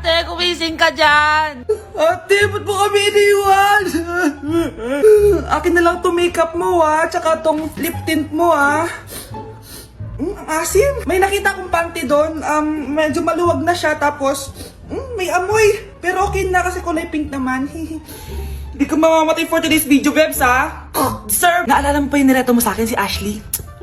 Ate, kumising ka dyan! Ate, ba't mo kami iniwan? Akin na lang to makeup mo tsaka tong lip tint mo ang asim. May nakita akong panty doon, medyo maluwag na siya tapos may amoy. Pero okay na kasi kulay pink naman. Hindi ka mamamatay for today's video, Bebs, Sir! Naalala mo pa yung nireto mo sa akin si Ashley?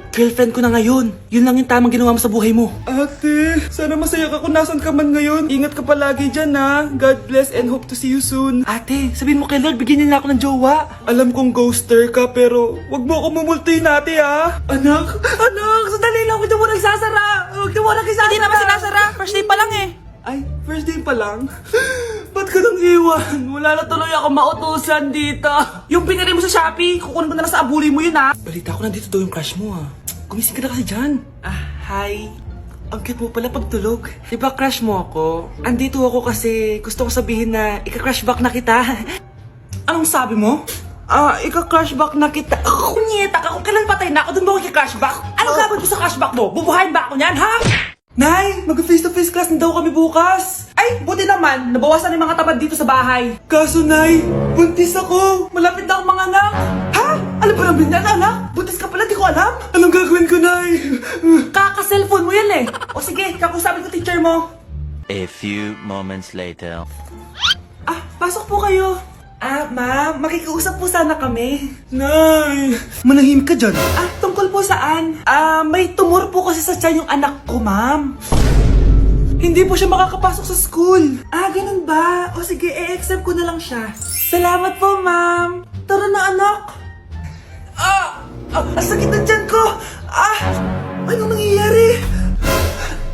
Girlfriend ko na ngayon. Yun lang yung tamang ginawa mo sa buhay mo. Ate, sana masaya ka kung nasan ka man ngayon. Ingat ka palagi dyan God bless and hope to see you soon. Ate, sabihin mo kay Lord, bigyan niya na ako ng jowa. Alam kong ghoster ka pero wag mo ako mumultuin ate Anak, sandali lang. Huwag mo nagsasara. Huwag mo nagsasara. Hindi naman sinasara. First day pa lang eh. Ay, first day pa lang? Ba't ka nang iwan? Wala na tuloy ako mautusan dito. Yung pinili mo sa Shopee, kukunin ko na lang sa abuli mo yun Balita ko nandito daw yung crush mo Gumising ka na kasi dyan. Hi. Ang cute mo pala pagtulog. Diba crush mo ako? Andito ako kasi gusto ko sabihin na ika-crush back na kita. Anong sabi mo? Ika-crush back na kita. Kunyeta ka, kung kailan patay na ako, dun ba ako crush back? Anong gagawin mo sa crush back mo? Bubuhayin ba ako niyan, ha? Nay, mag-face-to-face class na daw kami bukas. Ay, buti naman, nabawasan yung mga tabad dito sa bahay. Kaso, Nay, buntis ako. Malapit na akong mga anak. Ha? Alam ba namin na, anak? Buntis ka pala, di ko alam. Anong gagawin ko, Nay? Kaka-cellphone mo yan eh. O sige, kakusapin ko teacher mo. A few moments later. Pasok po kayo. Ma'am, makikiusap po sana kami. Nay, manahimik ka dyan. Tungkol po saan? May tumor po kasi sa tiyan yung anak ko, ma'am. Hindi po siya makakapasok sa school. Ganun ba? O sige, i-accept ko na lang siya. Salamat po, ma'am. Tara na, anak. Ang sakit ng tiyan ko. Anong nangyayari?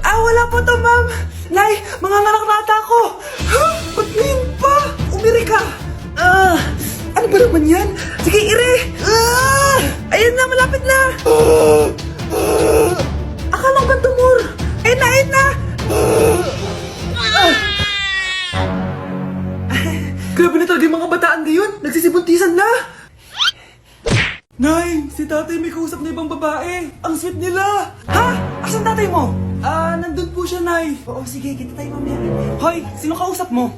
Wala po to, ma'am. Nay, mga ngalak-rata ko. Ba't ngayon pa? Umiri ka. Ano ba naman yan? Sige, ire! Ayan na, malapit na! Akala ko ba tumor? Ayun na! Grabe na talaga yung mga bataan ngayon! Nagsisibuntisan na! Nay, si tatay may kausap na ibang babae. Ang sweet nila! Ha? Asan tatay mo? Nandun po siya, Nay. Oo, sige, kita tayo mamaya. Hoy, sino kausap mo?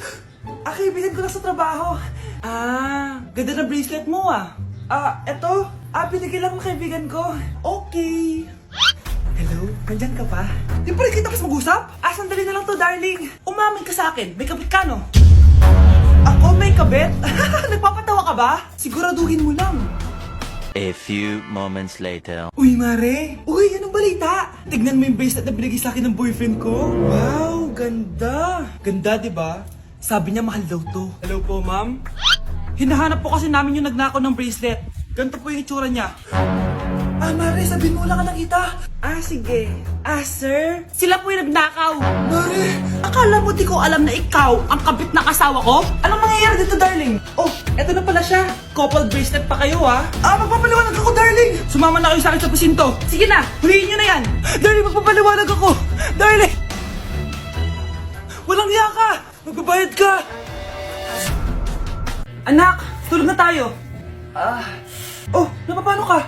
Kaibigan ko lang sa trabaho. Ganda na bracelet mo eto. Binigyan lang ng kaibigan ko. Okay. Hello, nandyan ka pa? Di pa rin kita kasi mag-usap? Sandali na lang to, darling. Umamin ka sa akin, may kabit ka, no? Ako may kabit? Nagpapatawa ka ba? Siguraduhin mo lang. A few moments later. Uy, Mare! Uy, anong balita? Tignan mo yung bracelet na binigay sa akin ng boyfriend ko. Wow, ganda! Ganda, di ba? Sabi niya mahal daw to. Hello po, ma'am? Hinahanap po kasi namin yung nagnakaw ng bracelet. Ganito po yung itsura niya. Mare, sabihin mo lang ka nakita. Sige. Sir? Sila po yung nagnakaw. Mare! Akala mo di ko alam na ikaw ang kabit ng asawa ko? Anong mangyayari dito, darling? Eto na pala siya. Couple bracelet pa kayo, magpapaliwanag ako, darling! Sumama na kayo sa akin sa presinto. Sige na, huliin nyo na yan. Darling, magpapaliwanag ako! Darling! Walang hiya ka! Magbabayad ka! Anak, tulog na tayo. Napapano ka?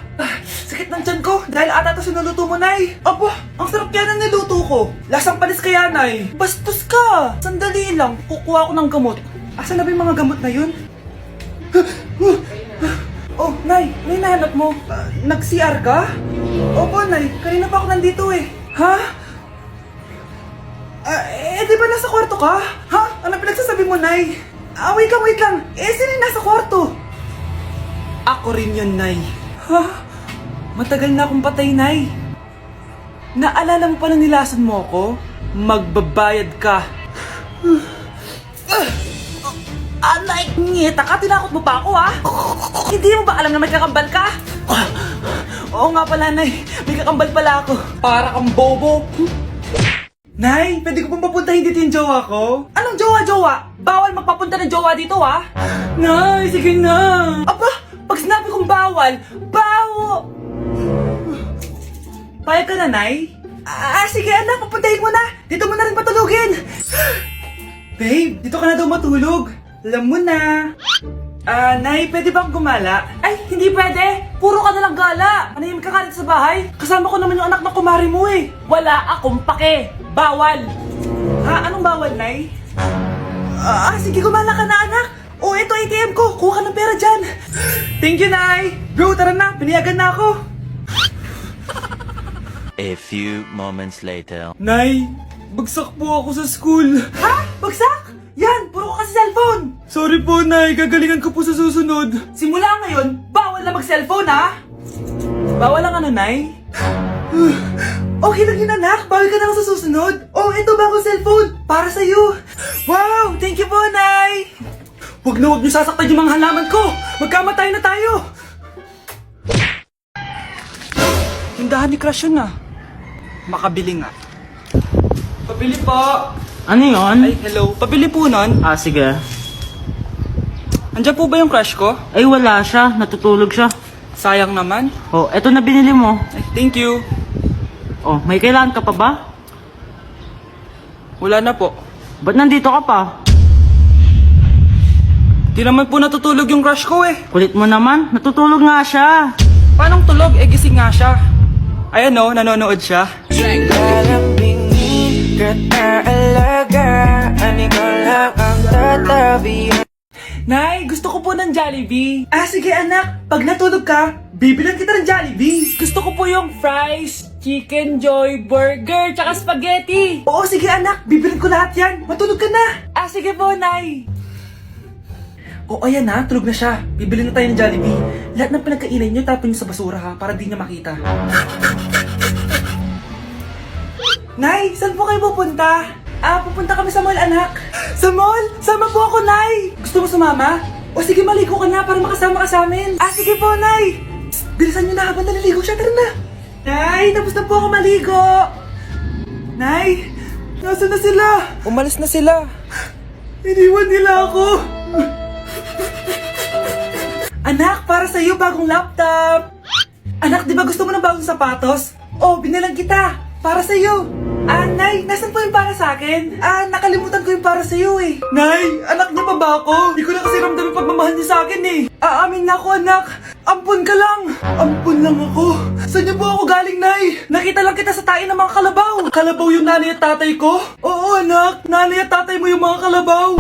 Sakit ng tiyan ko dahil ata ito sinuluto mo, Nay. Ang sarap kaya na niluto ko. Lasang panis kaya, Nay. Bastos ka! Sandali lang, kukuha ko ng gamot. Asan na ba yung mga gamot na yun? Nay, may nahanap mo. Nag-CR ka? Opo, Nay. Kanina pa ako nandito eh. Ha? Di ba nasa kwarto ka? Ha? Ano pinagsasabi mo, Nay? Wait lang. Sino yung nasa kwarto? Ako rin yun, Nay. Ha? Matagal na akong patay, Nay. Naalala mo pa na nilasan mo ako? Magbabayad ka. Nay, ngita ka, tinakot mo pa ako Hindi mo ba alam na may kakambal ka? Oo nga pala, Nay. May kakambal pala ako. Para kang bobo. Nay, pwede ko pong papuntahin dito yung jowa ko? Anong jowa-jowa? Bawal magpapunta ng jowa dito Nay, sige na. Pag sinabi kong bawal, Payag ka na, Nay? Sige anak, papuntahin mo na. Dito mo na rin patulugin. Babe, dito ka na daw matulog. Alam mo na. Nay, pwede bang gumala? Ay, hindi pwede. Puro ka nalang gala. Manahimik ka dito sa bahay. Kasama ko naman yung anak na kumari mo eh. Wala akong pake. Bawal. Anong bawal, Nay? Sige, gumala ka na, anak. Oh, ito ATM ko. Kuha ka ng pera dyan. Thank you, Nay. Bro, tara na. Piniyagan na ako. A few moments later. Nay, bagsak po ako sa school. Ha? Bagsak? Yan, puro ka kasi cellphone. Sorry po, Nay. Gagalingan ko po sa susunod. Simula ngayon, bawal na mag-cellphone, ha? Bawal ang ano, Nay? Okay lang yun, anak. Bawal ka na lang sa susunod. Oh, ito bagong cellphone. Para sa'yo. Wow, thank you po, Nay. Huwag na huwag niyo sasaktan yung mga halaman ko. Magkamatay na tayo. Tindahan ni Crush yun ah. Makabili nga. Pabili po. Ano yun? Ay, hello. Pabili po nun. Sige. Andiyan po ba yung crush ko? Ay, wala siya. Natutulog siya. Sayang naman. Oh, eto na binili mo. Ay, thank you. Oh, may kailangan ka pa ba? Wala na po. Ba't nandito ka pa? Di naman po natutulog yung crush ko eh. Kulit mo naman. Natutulog nga siya. Paanong tulog? Eh, gising nga siya. Ayan o, nanonood siya. Nay, gusto ko po ng Jollibee. Sige anak, pag natulog ka, bibilan kita ng Jollibee. Gusto ko po yung fries, chicken joy, burger, tsaka spaghetti. Oo, sige anak, bibilan ko lahat yan. Matulog ka na. Sige po, Nay. Oo, ayan na, tulog na siya. Bibilin na tayo ng Jollibee. Lahat ng pinagkainan niyo, tapon niyo sa basura ha, para di niya makita. Nay, saan po kayo pupunta? Pupunta kami sa mall, anak. Sa mall? Sama po ako, Nay. Gusto mo sumama? O sige, maligo ka na para makasama ka sa amin. Sige po, Nay. Psst, bilisan niyo na habang naliligo siya. Tara na. Nay, tapos na po ako maligo. Nay, nasaan na sila? Umalis na sila. Iniwan nila ako. Anak, para sa'yo bagong laptop. Anak, di ba gusto mo ng bagong sapatos? Oh, binalang kita. Para sa'yo. Nay, nasan po yung para sa akin? Nakalimutan ko yung para sa'yo eh. Nay, anak niya pa ba ako? Di ko na kasi ramdam yung pagmamahal niya sa akin eh. Aamin na ako, anak. Ampun ka lang. Ampun lang ako. Saan niyo po ako galing, Nay? Nakita lang kita sa tayo ng mga kalabaw. Kalabaw yung nanay at tatay ko? Oo, anak. Nanay at tatay mo yung mga kalabaw.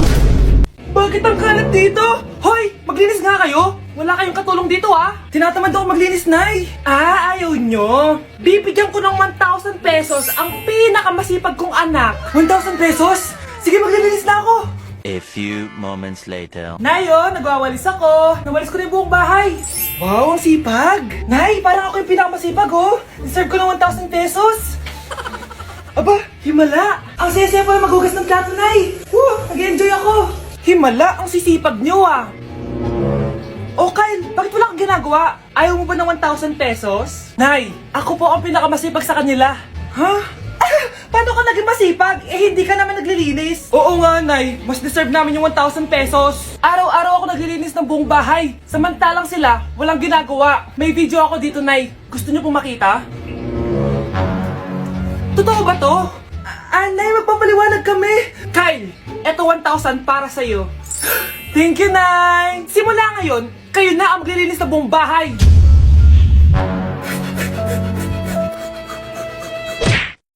Bakit ang kalat dito? Hoy, maglinis nga kayo. Wala kayong katulong dito Tinatamad ako maglinis, Nay. Ayaw nyo. Bibigyan ko ng 1,000 pesos ang pinakamasipag kong anak. 1,000 pesos? Sige, maglilinis na ako. A few moments later. Nay, nagwawalis ako. Nawalis ko na yung buong bahay. Wow, ang sipag. Nay, parang ako yung pinakamasipag, Deserve ko ng 1,000 pesos. Aba, himala. Ang saya-saya pala maghugas ng plato, Nay. Nag-enjoy ako. Himala, ang sisipag nyo, Oh, Kyle, bakit wala kang ginagawa? Ayaw mo ba ng 1,000 pesos? Nay, ako po ang pinakamasipag sa kanila. Ha? Paano ka naging masipag? Hindi ka naman naglilinis. Oo nga, Nay. Mas deserve namin yung 1,000 pesos. Araw-araw ako naglilinis ng buong bahay. Samantalang sila, walang ginagawa. May video ako dito, Nay. Gusto niyo pong makita? Totoo ba to? Nay, magpapaliwanag kami. Kyle, eto 1,000 para sa'yo. Thank you, Nay. Simula ngayon, kayo na ang maglilinis ng buong bahay.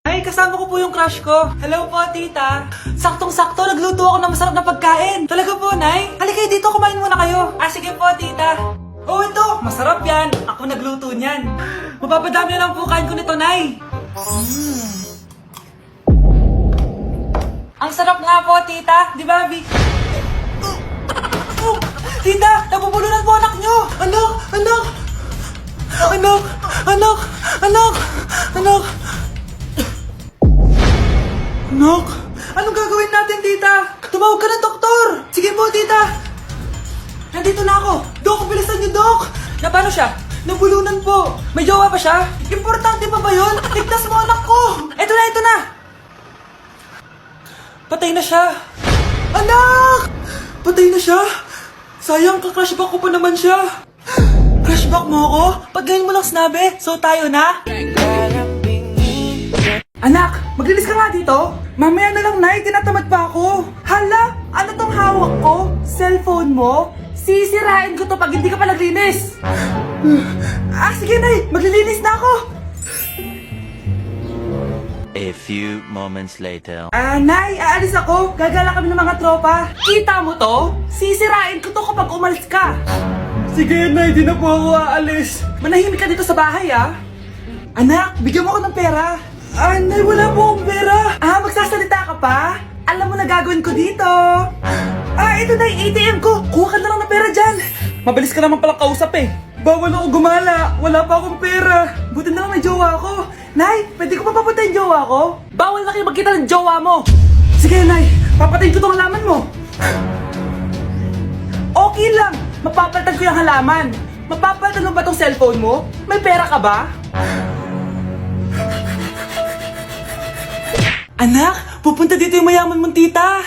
Ay, kasama ko po yung crush ko. Hello po, tita. Saktong-sakto, nagluto ako ng masarap na pagkain. Talaga po, Nay? Halika dito, kumain muna kayo. Sige po, tita. Oh, ito, masarap yan. Ako nagluto niyan. Mapapadami na lang po kain ko nito, Nay. Ang sarap nga po, tita. Di ba, Vic? Tita, nabubulunan po anak nyo! Anak! Anak! Anak! Anak! Anak! Anak! Anak! Anong gagawin natin, tita? Tumawag ka ng doktor! Sige po, tita! Nandito na ako! Dok, bilisan niyo, Dok! Na paano siya? Nabulunan po! May jowa pa siya? Importante pa ba yun? Ligtas mo anak ko! Ito na, ito na! Patay na siya! Anak! Patay na siya! Sayang, ka-crushback ko pa naman siya. Crushback mo ako? Pag ganyan mo lang sinabi, so tayo na? Anak, maglinis ka nga dito. Mamaya na lang, Nay, tinatamad pa ako. Hala, ano tong hawak ko? Cellphone mo? Sisirain ko to pag hindi ka pa naglinis. Sige, Nay, maglilinis na ako. A A few moments later. Nay, aalis ako. Gagala kami ng mga tropa. Kita mo to? Sisirain ko to kapag umalis ka. Sige, Nay, di na po ako aalis. Manahimik ka dito sa bahay, ah. Anak, bigyan mo ako ng pera. Nay, wala po akong pera. Magsasalita ka pa? Alam mo na gagawin ko dito. Ito na yung ATM ko. Kuha ka na lang ng pera dyan. Mabilis ka naman palang kausap eh. Bawal ako gumala. Wala pa akong pera. Buti na lang may jowa ko. Nay, pwede ko pa papatayin jowa ko? Bawal na kayo magkita ng jowa mo. Sige, Nay. Papatayin ko tong halaman mo. Okay lang. Mapapalitan ko yung halaman. Mapapalitan mo ba tong cellphone mo? May pera ka ba? Anak, pupunta dito yung mayaman mong tita.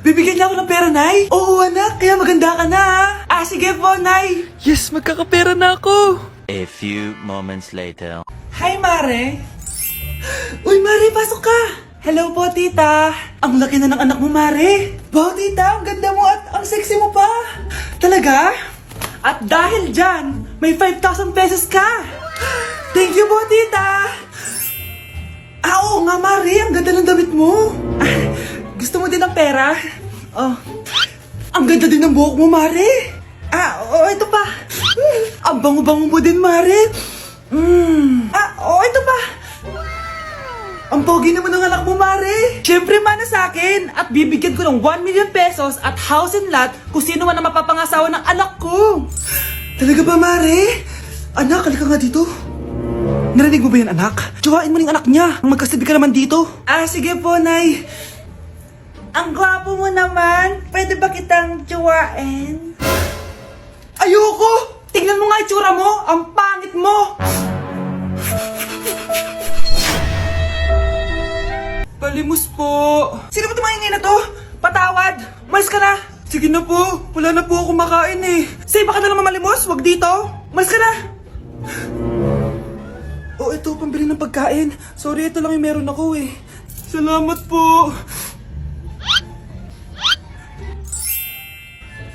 Bibigyan niya ako ng pera, Nay? Oo, anak. Kaya maganda ka na, ah. Sige po, Nay. Yes, magkakapera na ako. A few moments later. Hi, Mare. Uy, Mare, pasok ka. Hello po, tita. Ang laki na ng anak mo, Mare. Wow, tita, ang ganda mo at ang sexy mo pa. Talaga? At dahil dyan, may 5,000 pesos ka. Thank you po, tita. Oo nga, Mare. Ang ganda ng damit mo. Gusto mo din ng pera? Oh. Ang ganda din ng buhok mo, Mare. Ito pa. Ang bango-bango mo din, Mare. Ito pa. Ang pogi naman ng anak mo, Mare. Siyempre, mana sa akin. At bibigyan ko ng 1 million pesos at house and lot kung sino man ang mapapangasawa ng anak ko. Talaga ba, Mare? Anak, halika nga dito. Narinig mo ba yan, anak? Tsuwain mo ng anak niya. Magkasabi ka naman dito. Sige po, Nay. Ang gwapo mo naman. Pwede ba kitang tsuwain? Ayoko! Tingnan mo nga itsura mo. Ang pangit mo. Palimos po. Sino ba tumingin na to? Patawad. Malis ka na. Sige na po. Wala na po ako makain eh. Say, baka na naman malimos. Wag dito. Malis ka na. Ito, pambili ng pagkain. Sorry, ito lang yung meron ako eh. Salamat po.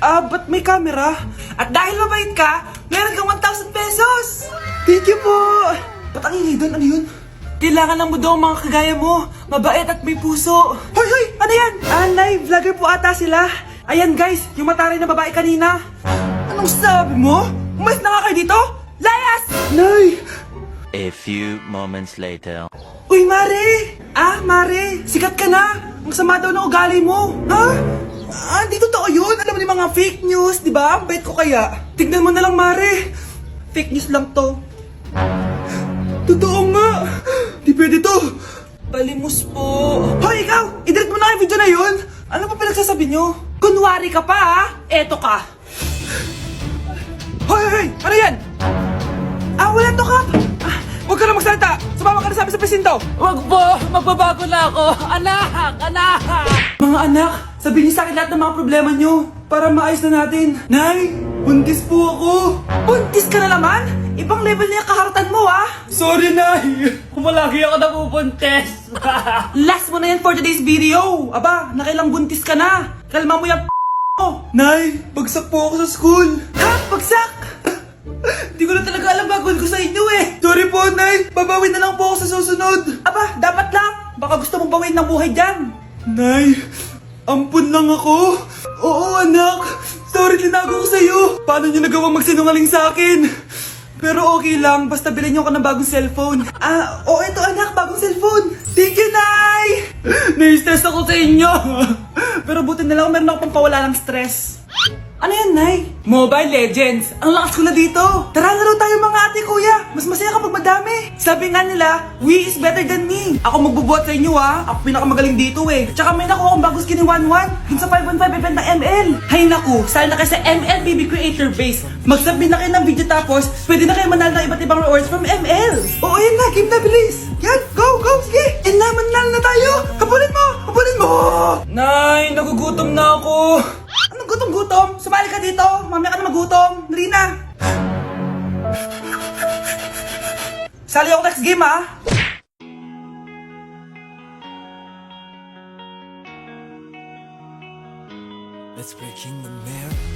Ba't may camera? At dahil mabait ka, meron kang 1,000 pesos. Thank you po. Ba't ang ingay doon? Ano yun? Kailangan lang mo daw ang mga kagaya mo. Mabait at may puso. Hoy, hoy! Ano yan? Nay, vlogger po ata sila. Ayan guys, yung mataray na babae kanina. Anong sabi mo? Umalis na nga kayo dito? Layas! Nay! A few moments later. Uy, Mare! Mare, sikat ka na. Ang sama daw ng ugali mo. Di totoo yun. Alam mo yung mga fake news, di ba? Ang bait ko kaya. Tignan mo na lang, Mare. Fake news lang to. Totoo nga. Di pwede to. Palimos po. Hoy, ikaw! I-delete mo na yung video na yun. Ano pa pinagsasabi nyo? Kunwari ka pa, ha? Eto ka. Hoy, hoy! Ano yan? Wala to, Kap. Huwag ka na magsalita. Sumama ka na sa amin sa presinto. Huwag po. Magbabago na ako. Anak! Anak! Mga anak, sabihin niyo sa akin lahat ng mga problema niyo para maayos na natin. Nay, buntis po ako. Buntis ka na naman? Ibang level na yung kaharatan mo, ha? Sorry, Nay. Kumalagi ako nabubuntes. Last mo na yan for today's video. Aba, nakailang buntis ka na. Kalma mo yung mo. Nay, bagsak po ako sa school. Ha? Bagsak? Di ko na talaga alam bagol ko sa inyo eh. Sorry po, Nay. Babawi na lang po ako sa susunod. Aba, dapat lang. Baka gusto mong bawiin ng buhay dyan. Nay, ampun lang ako. Oo, anak. Sorry, tinago ko sa'yo. Paano niyo nagawang magsinungaling sa akin? Pero okay lang, basta bilhin niyo ako ng bagong cellphone. Ito anak, bagong cellphone. Thank you, Nay! Nai-stress ako sa inyo. Pero buti na lang meron ako pampawala ng stress. Ano yan, Nay? Mobile Legends. Ang lakas ko na dito. Tara, laro tayo mga ate, kuya. Mas masaya kapag madami. Sabi nga nila, we is better than me. Ako magbubuhat sa inyo, ha. Ako pinakamagaling dito, eh. Tsaka may nakuha akong bagong skin ni 1-1. Dun sa 515 event ng ML. Hay naku, sali na kayo sa ML BB Creator Base. Mag-submit na kayo ng video tapos, pwede na kayo manalo ng iba't ibang rewards from ML. Oo, yan na. Game na, bilis. Yan, go, go, sige. And naman na tayo. Habulin mo, habulin mo. Nay, nagugutom na ako. Anong gutom-gutom? Sumali ka dito. Mamaya ka na magutom. Dali na. Sali ako next game, ha? Let's break in the mirror.